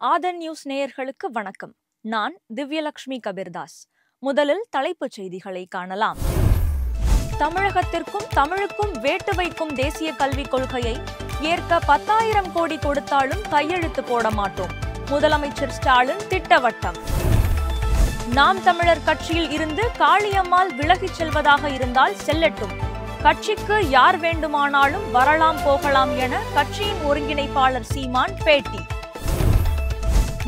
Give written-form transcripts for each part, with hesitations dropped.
ஆதன் news நேயர்களுக்கு வணக்கம். நான் திவ்யலட்சுமி கபீர்தாஸ். முதலில் தலைப்புச் செய்திகளை காணலாம். தமிழகத்திற்கும் தமிழுக்கும் வேட்டு வைக்கும் தேசிய கல்விக் கொள்கையை ஏற்க 10,000 கோடி கொடுத்தாலும் கையெழுத்து போட மாட்டோம். முதலமைச்சர் ஸ்டாலின் திட்டவட்டம். நாம் தமிழர் கட்சியில் இருந்து காளியம்மாள் விலகிச் செல்வதாக இருந்தால் செல்லட்டும். கட்சிக்கு யார் வேண்டுமானாலும் வரலாம் போகலாம் என கட்சியின் ஒருங்கிணைப்பாளர் சீமான் பேட்டி.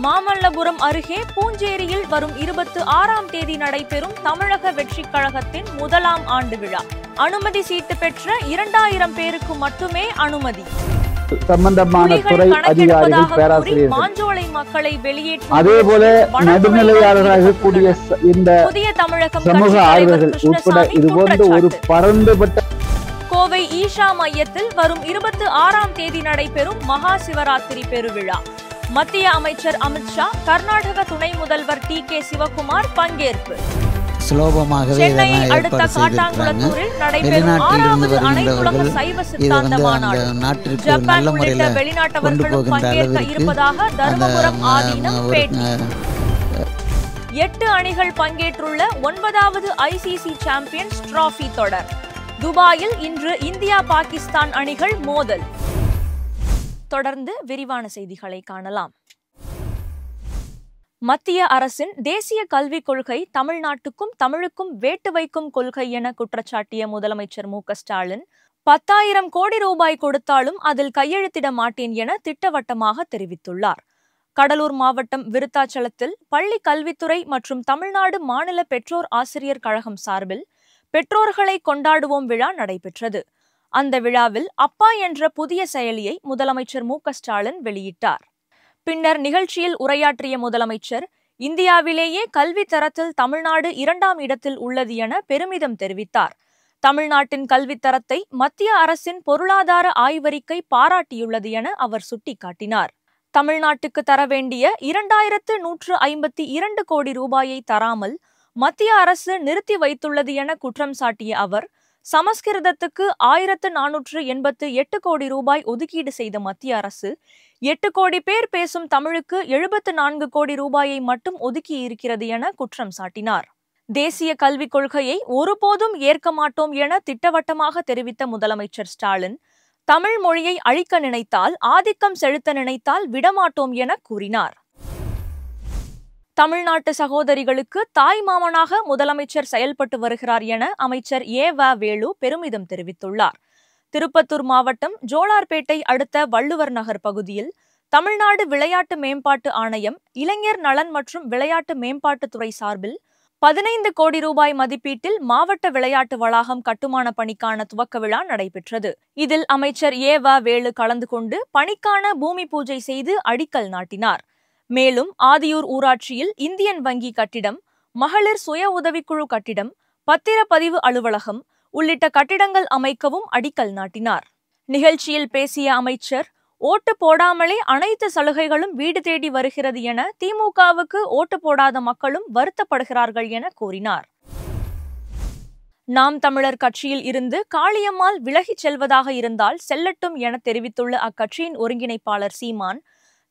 மாமல்லபுரம் அருகே பூஞ்சேரியில் வரும் 26ஆம் தேதி நடைபெறும் தமிழக வெற்றி கழகத்தின் 1ஆம் ஆண்டு விழா. அனுமதி சீட்டு பெற்ற 2000 பேருக்கு மட்டுமே அனுமதி. சம்பந்தமான துறை அதிகாரிகள், பேராசிரியர்கள், மாஞ்சோலை மக்களை வெளியேற்றும் அதேபோல நடுநிலையாளராக கூடிய இந்த புதிய தமிழகம் சமூக ஆய்வர்கள் உட்பட இதுபோன்ற ஒரு பரந்துபட்ட கோவை ஈஷா மையத்தில் வரும் 26ஆம் தேதி நடைபெறும் மகா சிவராத்திரி பெருவிழா. மத்திய அமைச்சர் அமித்ஷா, கர்நாடக துணை முதல்வர் டி கே சிவகுமார் பங்கேற்பு. சென்னையை அடுத்த காட்டாங்குளத்தூரில் நடைபெறும் 6வது அனைத்துலக சைவ சித்தாந்த மாநாடு. ஜப்பான் உள்ளிட்ட வெளிநாட்டவர்களும் பங்கேற்க இருப்பதாக தர்மபுரம் ஆதீனம் பேட்டி. 8 அணிகள் பங்கேற்றுள்ள 9வது ஐசிசி சாம்பியன்ஸ் டிராபி தொடர். துபாயில் இன்று இந்தியா பாகிஸ்தான் அணிகள் மோதல். தொடர்ந்து விரிவான செய்திகளை காணலாம். மத்திய அரசின் தேசிய கல்விக் கொள்கை தமிழ்நாட்டுக்கும் தமிழுக்கும் வேட்டு வைக்கும் கொள்கை என குற்றச்சாட்டிய முதலமைச்சர் மு.க.ஸ்டாலின் 10,000 கோடி ரூபாய் கொடுத்தாலும் அதில் கையெழுத்திட மாட்டேன் என திட்டவட்டமாக தெரிவித்துள்ளார். கடலூர் மாவட்டம் விருத்தாச்சலத்தில் பள்ளி கல்வித்துறை மற்றும் தமிழ்நாடு மாநில பெற்றோர் ஆசிரியர் கழகம் சார்பில் பெற்றோர்களை கொண்டாடுவோம் விழா நடைபெற்றது. அந்த விழாவில் அப்பா என்ற புதிய செயலியை முதலமைச்சர் மு.க.ஸ்டாலின் வெளியிட்டார். பின்னர் நிகழ்ச்சியில் உரையாற்றிய முதலமைச்சர், இந்தியாவிலேயே கல்வி தரத்தில் தமிழ்நாடு 2ஆம் இடத்தில் உள்ளது என பெருமிதம் தெரிவித்தார். தமிழ்நாட்டின் கல்வித்தரத்தை மத்திய அரசின் பொருளாதார ஆய்வறிக்கை பாராட்டியுள்ளது என அவர் சுட்டிக்காட்டினார். தமிழ்நாட்டுக்கு தர வேண்டிய 2,152 கோடி ரூபாயை தராமல் மத்திய அரசு நிறுத்தி வைத்துள்ளது என குற்றம் சாட்டிய அவர், சமஸ்கிருதத்துக்கு 1,488 கோடி ரூபாய் ஒதுக்கீடு செய்த மத்திய அரசு 8 கோடி பேர் பேசும் தமிழுக்கு 74 கோடி ரூபாயை மட்டும் ஒதுக்கி இருக்கிறது என குற்றம் சாட்டினார். தேசிய கல்விக் கொள்கையை ஒருபோதும் ஏற்க மாட்டோம் என திட்டவட்டமாக தெரிவித்த முதலமைச்சர் ஸ்டாலின், தமிழ் மொழியை அழிக்க நினைத்தால், ஆதிக்கம் செலுத்த நினைத்தால் விடமாட்டோம் என கூறினார். தமிழ்நாட்டு சகோதரிகளுக்கு தாய் மாமனாக முதலமைச்சர் செயல்பட்டு வருகிறார் என அமைச்சர் ஏ.வ. வேலு பெருமிதம் தெரிவித்துள்ளார். திருப்பத்தூர் மாவட்டம் ஜோலார்பேட்டை அடுத்த வள்ளுவர் நகர் பகுதியில் தமிழ்நாடு விளையாட்டு மேம்பாட்டு ஆணையம், இளைஞர் நலன் மற்றும் விளையாட்டு மேம்பாட்டுத்துறை சார்பில் 15 கோடி ரூபாய் மதிப்பீட்டில் மாவட்ட விளையாட்டு வளாகம் கட்டுமான பணிக்கான துவக்க விழா நடைபெற்றது. இதில் அமைச்சர் ஏ.வ. வேலு கலந்து கொண்டு பணிக்கான பூமி பூஜை செய்து அடிக்கல் நாட்டினார். மேலும் ஆதியூர் ஊராட்சியில் இந்தியன் வங்கி கட்டிடம், மகளிர் சுய உதவிக்குழு கட்டிடம், பத்திரப்பதிவு அலுவலகம் உள்ளிட்ட கட்டிடங்கள் அமைக்கவும் அடிக்கல் நாட்டினார். நிகழ்ச்சியில் பேசிய அமைச்சர், ஓட்டு போடாமலே அனைத்து சலுகைகளும் வீடு தேடி வருகிறது என திமுகவுக்கு ஓட்டு போடாத மக்களும் வருத்தப்படுகிறார்கள் என கூறினார். நாம் தமிழர் கட்சியில் இருந்து காளியம்மாள் விலகிச் செல்வதாக இருந்தால் செல்லட்டும் என தெரிவித்துள்ள அக்கட்சியின் ஒருங்கிணைப்பாளர் சீமான்,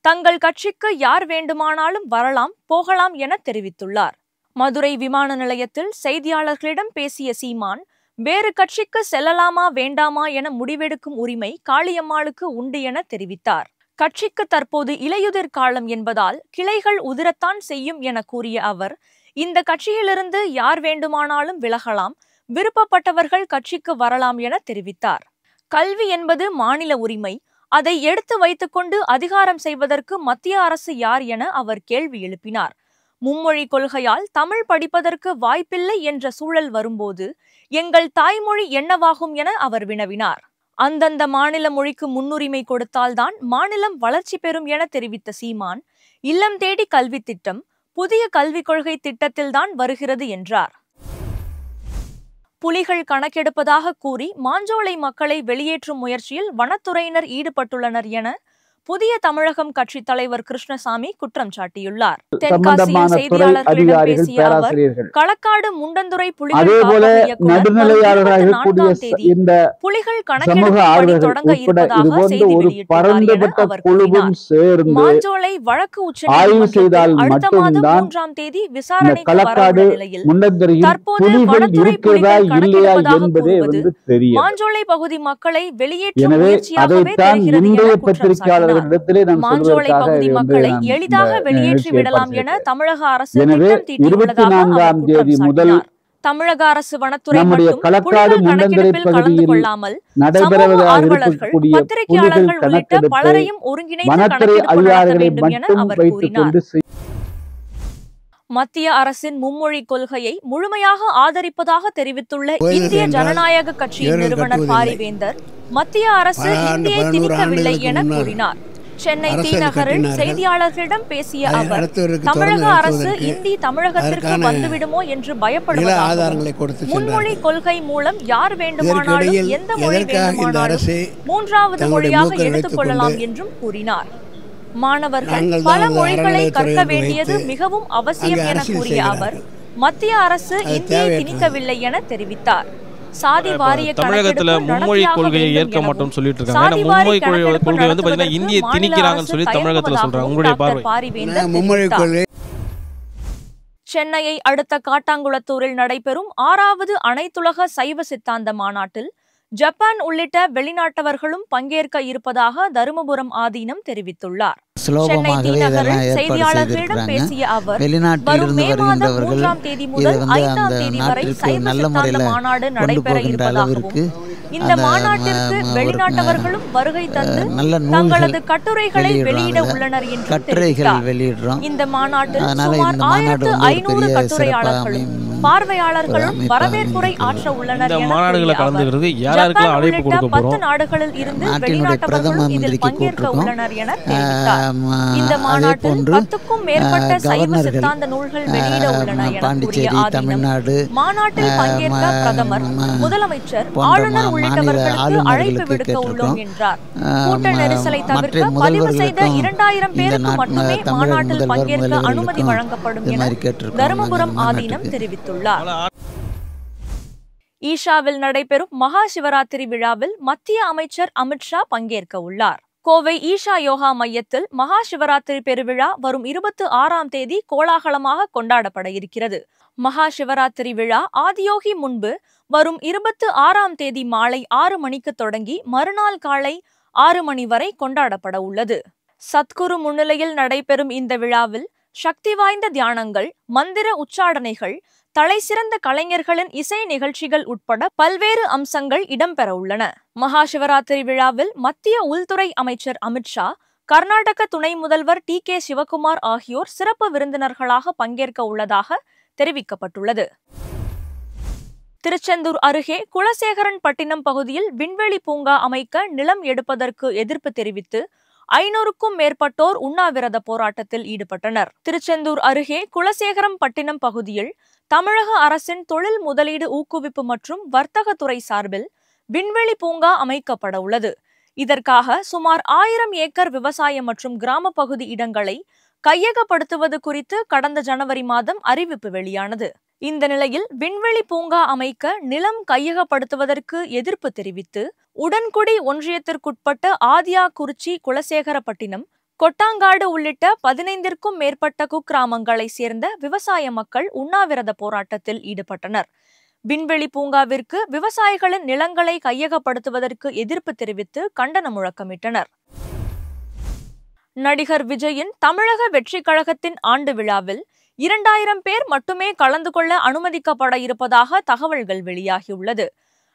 தங்கள் கட்சிக்கு யார் வேண்டுமானாலும் வரலாம் போகலாம் என தெரிவித்துள்ளார். மதுரை விமான நிலையத்தில் செய்தியாளர்களிடம் பேசிய சீமான், வேறு கட்சிக்கு செல்லலாமா வேண்டாமா என முடிவெடுக்கும் உரிமை காளியம்மாளுக்கு உண்டு என தெரிவித்தார். கட்சிக்கு தற்போது இலையுதிர் காலம் என்பதால் கிளைகள் உதிரத்தான் செய்யும் என கூறிய அவர், இந்த கட்சியிலிருந்து யார் வேண்டுமானாலும் விலகலாம், விருப்பப்பட்டவர்கள் கட்சிக்கு வரலாம் என தெரிவித்தார். கல்வி என்பது மாநில உரிமை, அதை எடுத்து வைத்துக்கொண்டு அதிகாரம் செய்வதற்கு மத்திய அரசு யார் என அவர் கேள்வி எழுப்பினார். மும்மொழி கொள்கையால் தமிழ் படிப்பதற்கு வாய்ப்பில்லை என்ற சூழல் வரும்போது எங்கள் தாய்மொழி என்னவாகும் என அவர் வினவினார். அந்தந்த மாநில மொழிக்கு முன்னுரிமை கொடுத்தால்தான் மாநிலம் வளர்ச்சி பெறும் என தெரிவித்த சீமான், இல்லம் தேடி கல்வி திட்டம் புதிய கல்விக் கொள்கை திட்டத்தில்தான் வருகிறது என்றார். புலிகள் கணக்கெடுப்பதாக கூறி மாஞ்சோலை மக்களை வெளியேற்றும் முயற்சியில் வனத்துறையினர் ஈடுபட்டுள்ளனர் என புதிய தமிழகம் கட்சி தலைவர் கிருஷ்ணசாமி குற்றம் சாட்டியுள்ளார். தென்காசியில் சம்பந்தமான துறை செய்தியாளர்களிடம் அதிகாரிகள், பேசிய அவர், பேராசிரியர்கள், களக்காடு முண்டந்துறை புலிகள் அதேபோல காப்பக இயக்குனர் வரும் நடுநிலையாளராக 24ஆம் இருக்கக்கூடிய தேதி இந்த புலிகள் சமூக கணக்கெடுப்பு பணி ஆர்வலர்கள் தொடங்க உட்பட இருப்பதாக இதுபோன்ற செய்தி ஒரு வெளியிட்டுள்ளார் என பரந்துபட்ட அவர் கூறினார். குழுவும் சேர்ந்து மாஞ்சோலை வழக்கு ஆய்வு உச்சநீதிமன்றத்தில் செய்தால் அடுத்த மாதம் மட்டும்தான் 3ஆம் தேதி இந்த விசாரணைக்கு களக்காடு வரவுள்ள நிலையில் முண்டந்துறையில் தற்போது புலிகள் வனத்துறை இருக்கிறதா புலிகள் இல்லையா கணக்கெடுப்பதாக என்பதே கூறுவது தெரியும். மாஞ்சோலை பகுதி மக்களை வெளியேற்றும் எனவே முயற்சியாகவே அதைத்தான் தெரிகிறது இன்றைய என குற்றம் சாட்டினார். பத்திரிகையாளர்களிடத்திலே நான் மாஞ்சோலை சொல்வதற்காக பகுதி இதை மக்களை நான் இந்த எளிதாக வெளியேற்றி நிகழ்ச்சியை விடலாம் என ஏற்பாடு தமிழக அரசு எனவே திட்டம் தீட்டியுள்ளதாக அவர் 24ஆம் தேதி குற்றம் முதல் சாட்டினார். தமிழக அரசு வனத்துறை நம்முடைய மட்டும் களக்காடு புலிகள் முண்டந்துறை கணக்கெடுப்பில் கலந்து பகுதியில் கொள்ளாமல் சமூக நடைபெறுவதாக ஆர்வலர்கள், இருக்கக்கூடிய புலிகள் பத்திரிகையாளர்கள் உள்ளிட்ட கணக்கெடுப்பை பலரையும் ஒருங்கிணைத்து வனத்துறை கணக்கெடுப்பு நடத்த அதிகாரிகளை வேண்டும் என மட்டும் அவர் வைத்துக் கூறினார். கொண்டு மத்திய அரசின் மும்மொழி கொள்கையை முழுமையாக ஆதரிப்பதாக தெரிவித்துள்ள இந்திய ஜனநாயக கட்சியின் நிறுவனர் பாரிவேந்தர், மத்திய அரசு இந்தியை திணிக்கவில்லை என கூறினார். சென்னை தீநகரில் செய்தியாளர்களிடம் பேசிய அவர், தமிழக அரசு இந்தி தமிழகத்திற்கு வந்துவிடுமோ என்று பயப்படுவதாகவும், மும்மொழி கொள்கை மூலம் யார் வேண்டுமானாலும் எந்த மொழி வேண்டுமானாலும் மூன்றாவது மொழியாக எடுத்துக் கொள்ளலாம் என்றும் கூறினார். மாணவர்கள் பல மொழிகளை கற்க வேண்டியது மிகவும் அவசியம் என கூறிய அவர், மத்திய அரசு இந்தியை திணிக்கவில்லை என தெரிவித்தார். சாதி வாரிய தமிழகத்துல மும்மொழி கொள்கையை ஏற்க மாட்டோம் சொல்லிட்டு இருக்காங்க. ஏன்னா மும்மொழி கொள்கை வந்து பாத்தீங்கன்னா இந்தியை திணிக்கிறாங்கன்னு சொல்லி தமிழகத்துல சொல்றாங்க. உங்களுடைய பார்வை? சென்னையை அடுத்த காட்டாங்குளத்தூரில் நடைபெறும் 6வது அனைத்துலக சைவ சித்தாந்த மாநாட்டில் ஜப்பான் உள்ளிட்ட வெளிநாட்டவர்களும் பங்கேற்க இருப்பதாக தருமபுரம் ஆதீனம் தெரிவித்துள்ளார். சென்னை தீநகரில் செய்தியாளர்களிடம் பேசிய அவர், வரும் மே மாதம் 3ஆம் தேதி முதல் 5ஆம் தேதி வரை சைவ சித்தாந்த மாநாடு நடைபெற இருப்பதாகவும், இந்த மாநாட்டிற்கு வெளிநாட்டவர்களும் வருகை தந்து தங்களது கட்டுரைகளை வெளியிட உள்ளனர் என்று தெரிவித்தார். இந்த மாநாட்டில் சுமார் 1500 கட்டுரையாளர்களும் பார்வையாளர்களும் வரவேற்புரை ஆற்ற உள்ளனர் என ஜப்பான் உள்ளிட்ட 10 நாடுகளில் இருந்து வெளிநாட்டவர்களும் இதில் பங்கேற்க உள்ளனர் என தெரிவித்தார். இந்த மாநாட்டில் 10க்கும் மேற்பட்ட சைவ சித்தாந்த நூல்கள் வெளியிட உள்ளன என கூறிய ஆதீனம், மாநாட்டில் பங்கேற்க பிரதமர், முதலமைச்சர், ஆளுநர் உள்ளிட்டவர்களுக்கு அழைப்பு விடுக்க உள்ளோம் என்றார். கூட்ட நெரிசலை தவிர்க்க பதிவு செய்த 2000 பேருக்கு மட்டுமே மாநாட்டில் பங்கேற்க அனுமதி வழங்கப்படும் என தருமபுரம் ஆதீனம் தெரிவித்துள்ளார். ஈஷாவில் நடைபெறும் மகா சிவராத்திரி விழாவில் மத்திய அமைச்சர் அமித்ஷா பங்கேற்க உள்ளார். கோவை ஈஷா யோகா மையத்தில் மகா சிவராத்திரி பெருவிழா வரும் 26ஆம் தேதி கோலாகலமாக கொண்டாடப்பட இருக்கிறது. மகா சிவராத்திரி விழா ஆதியோகி முன்பு வரும் 26ஆம் தேதி மாலை 6 மணிக்கு தொடங்கி மறுநாள் காலை 6 மணி வரை கொண்டாடப்பட உள்ளது. சத்குரு முன்னிலையில் நடைபெறும் இந்த விழாவில் சக்தி வாய்ந்த தியானங்கள், மந்திர உச்சாடனைகள், தலைசிறந்த கலைஞர்களின் இசை நிகழ்ச்சிகள் உட்பட பல்வேறு அம்சங்கள் இடம்பெற உள்ளன. மகா சிவராத்திரி விழாவில் மத்திய உள்துறை அமைச்சர் அமித்ஷா, கர்நாடக துணை முதல்வர் டி.கே. சிவகுமார் ஆகியோர் சிறப்பு விருந்தினர்களாக பங்கேற்க உள்ளதாக தெரிவிக்கப்பட்டுள்ளது. திருச்செந்தூர் அருகே குலசேகரன்பட்டினம் பகுதியில் விண்வெளி பூங்கா அமைக்க நிலம் எடுப்பதற்கு எதிர்ப்பு தெரிவித்து 500க்கும் மேற்பட்டோர் உண்ணாவிரத போராட்டத்தில் ஈடுபட்டனர். திருச்செந்தூர் அருகே குலசேகரம்பட்டினம் பகுதியில் தமிழக அரசின் தொழில் முதலீடு ஊக்குவிப்பு மற்றும் வர்த்தகத்துறை சார்பில் விண்வெளி பூங்கா அமைக்கப்பட உள்ளது. இதற்காக சுமார் 1000 ஏக்கர் விவசாய மற்றும் கிராம பகுதி இடங்களை கையகப்படுத்துவது குறித்து கடந்த ஜனவரி மாதம் அறிவிப்பு வெளியானது. இந்த நிலையில் விண்வெளி பூங்கா அமைக்க நிலம் கையகப்படுத்துவதற்கு எதிர்ப்பு தெரிவித்து உடன்குடி ஒன்றியத்திற்குட்பட்ட ஆதியாக்குறிச்சி, குலசேகரப்பட்டினம், கொட்டாங்காடு உள்ளிட்ட 15ற்கும் மேற்பட்ட குக்கிராமங்களை சேர்ந்த விவசாய மக்கள் உண்ணாவிரத போராட்டத்தில் ஈடுபட்டனர். விண்வெளி பூங்காவிற்கு விவசாயிகளின் நிலங்களை கையகப்படுத்துவதற்கு எதிர்ப்பு தெரிவித்து கண்டன முழக்கமிட்டனர். நடிகர் விஜயின் தமிழக வெற்றி கழகத்தின் ஆண்டு விழாவில் 2000 பேர் மட்டுமே கலந்து கொள்ள அனுமதிக்கப்பட இருப்பதாக தகவல்கள் வெளியாகியுள்ளது.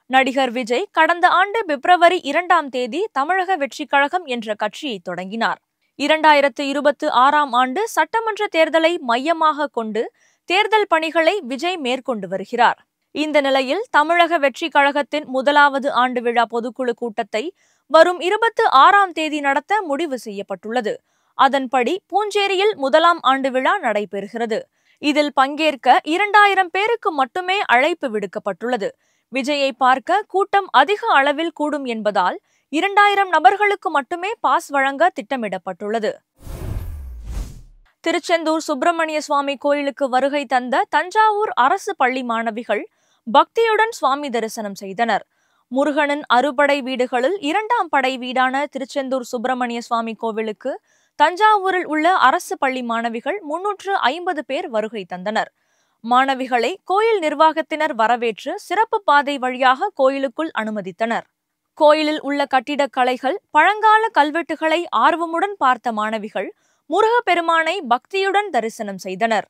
நடிகர் விஜய் கடந்த ஆண்டு பிப்ரவரி 2ஆம் தேதி தமிழக வெற்றி கழகம் என்ற கட்சியை தொடங்கினார். 2026ஆம் ஆண்டு சட்டமன்ற தேர்தலை மையமாக கொண்டு தேர்தல் பணிகளை விஜய் மேற்கொண்டு வருகிறார். இந்த நிலையில் தமிழக வெற்றி கழகத்தின் 1வது ஆண்டு விழா பொதுக்குழு கூட்டத்தை வரும் 26ஆம் தேதி நடத்த முடிவு செய்யப்பட்டுள்ளது. அதன்படி பூஞ்சேரியில் 1ஆம் ஆண்டு விழா நடைபெறுகிறது. இதில் பங்கேற்க 2000 பேருக்கு மட்டுமே அழைப்பு விடுக்கப்பட்டுள்ளது. விஜயை பார்க்க கூட்டம் அதிக அளவில் கூடும் என்பதால் 2000 நபர்களுக்கு மட்டுமே பாஸ் வழங்க திட்டமிடப்பட்டுள்ளது. திருச்செந்தூர் சுப்பிரமணிய சுவாமி கோயிலுக்கு வருகை தந்த தஞ்சாவூர் அரசு பள்ளி மாணவிகள் பக்தியுடன் சுவாமி தரிசனம் செய்தனர். முருகனின் அறுபடை வீடுகளில் 2ஆம் படை வீடான திருச்செந்தூர் சுப்பிரமணிய சுவாமி கோவிலுக்கு தஞ்சாவூரில் உள்ள அரசு பள்ளி மாணவிகள் 350 பேர் வருகை தந்தனர். மாணவிகளை கோயில் நிர்வாகத்தினர் வரவேற்று சிறப்பு பாதை வழியாக கோயிலுக்குள் அனுமதித்தனர். கோயிலில் உள்ள கட்டிடக்கலைகள், பழங்கால கல்வெட்டுகளை ஆர்வமுடன் பார்த்த மாணவிகள் முருகப்பெருமானை பக்தியுடன் தரிசனம் செய்தனர்.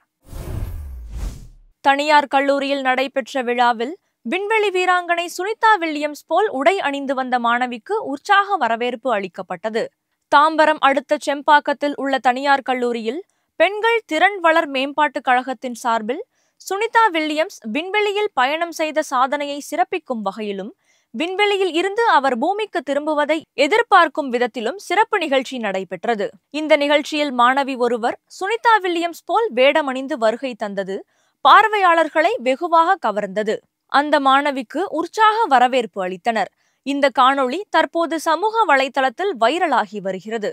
தனியார் கல்லூரியில் நடைபெற்ற விழாவில் விண்வெளி வீராங்கனை சுனிதா வில்லியம்ஸ் போல் உடை அணிந்து வந்த மாணவிக்கு உற்சாக வரவேற்பு அளிக்கப்பட்டது. தாம்பரம் அடுத்த செம்பாக்கத்தில் உள்ள தனியார் கல்லூரியில் பெண்கள் திறன் வளர் மேம்பாட்டுக் கழகத்தின் சார்பில் சுனிதா வில்லியம்ஸ் விண்வெளியில் பயணம் செய்த சாதனையை சிறப்பிக்கும் வகையிலும் விண்வெளியில் இருந்து அவர் பூமிக்கு திரும்புவதை எதிர்பார்க்கும் விதத்திலும் சிறப்பு நிகழ்ச்சி நடைபெற்றது. இந்த நிகழ்ச்சியில் மாணவி ஒருவர் சுனிதா வில்லியம்ஸ் போல் வேடமணிந்து வருகை தந்தது பார்வையாளர்களை வெகுவாக கவர்ந்தது. அந்த மாணவிக்கு உற்சாக வரவேற்பு அளித்தனர். இந்த காணொளி தற்போது சமூக வலைதளத்தில் வைரலாகி வருகிறது.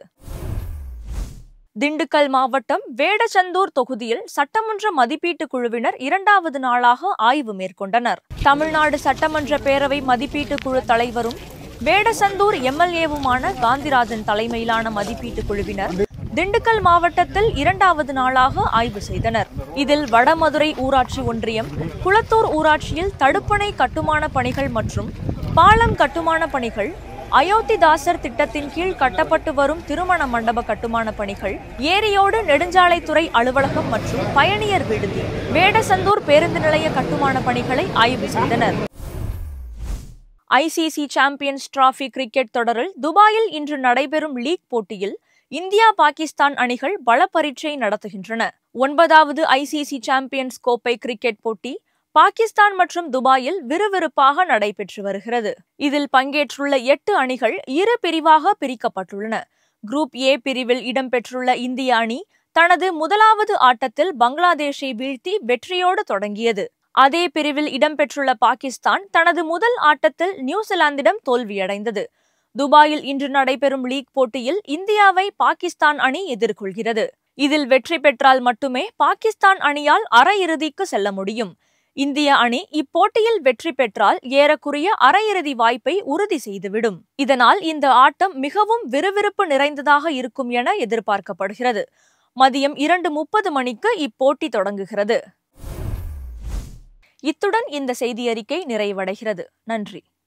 திண்டுக்கல் மாவட்டம் வேடசந்தூர் தொகுதியில் சட்டமன்ற மதிப்பீட்டு குழுவினர் 2வது நாளாக ஆய்வு மேற்கொண்டனர். தமிழ்நாடு சட்டமன்ற பேரவை மதிப்பீட்டு குழு தலைவரும் வேடசந்தூர் எம்எல்ஏவுமான காந்திராஜன் தலைமையிலான மதிப்பீட்டு குழுவினர் திண்டுக்கல் மாவட்டத்தில் 2வது நாளாக ஆய்வு செய்தனர். இதில் வடமதுரை ஊராட்சி ஒன்றியம், குளத்தூர் ஊராட்சியில் தடுப்பணை கட்டுமான பணிகள் மற்றும் பாலம் கட்டுமான பணிகள், அயோத்திதாசர் திட்டத்தின் கீழ் கட்டப்பட்டு வரும் திருமண மண்டப கட்டுமான பணிகள், ஏரியோடு நெடுஞ்சாலைத்துறை அலுவலகம் மற்றும் பயணியர் விடுதி, வேடசந்தூர் பேருந்து நிலைய கட்டுமான பணிகளை ஆய்வு செய்தனர். ஐசிசி சாம்பியன்ஸ் டிராபி கிரிக்கெட் தொடரில் துபாயில் இன்று நடைபெறும் லீக் போட்டியில் இந்தியா பாகிஸ்தான் அணிகள் பல பரீட்சை நடத்துகின்றன. 9வது ஐசிசி சாம்பியன்ஸ் கோப்பை கிரிக்கெட் போட்டி பாகிஸ்தான் மற்றும் துபாயில் விறுவிறுப்பாக நடைபெற்று வருகிறது. இதில் பங்கேற்றுள்ள 8 அணிகள் 2 பிரிவாக பிரிக்கப்பட்டுள்ளன. குரூப் ஏ பிரிவில் இடம்பெற்றுள்ள இந்திய அணி தனது முதலாவது ஆட்டத்தில் பங்களாதேஷை வீழ்த்தி வெற்றியோடு தொடங்கியது. அதே பிரிவில் இடம்பெற்றுள்ள பாகிஸ்தான் தனது முதல் ஆட்டத்தில் நியூசிலாந்திடம் தோல்வியடைந்தது. துபாயில் இன்று நடைபெறும் லீக் போட்டியில் இந்தியாவை பாகிஸ்தான் அணி எதிர்கொள்கிறது. இதில் வெற்றி பெற்றால் மட்டுமே பாகிஸ்தான் அணியால் அரையிறுதிக்கு செல்ல முடியும். இந்திய அணி இப்போட்டியில் வெற்றி பெற்றால் ஏறக்குறைய அரையிறுதி வாய்ப்பை உறுதி செய்துவிடும். இதனால் இந்த ஆட்டம் மிகவும் விறுவிறுப்பு நிறைந்ததாக இருக்கும் என எதிர்பார்க்கப்படுகிறது. மதியம் 2:30 மணிக்கு இப்போட்டி தொடங்குகிறது. இத்துடன் இந்த செய்தி அறிக்கை நிறைவடைகிறது. நன்றி.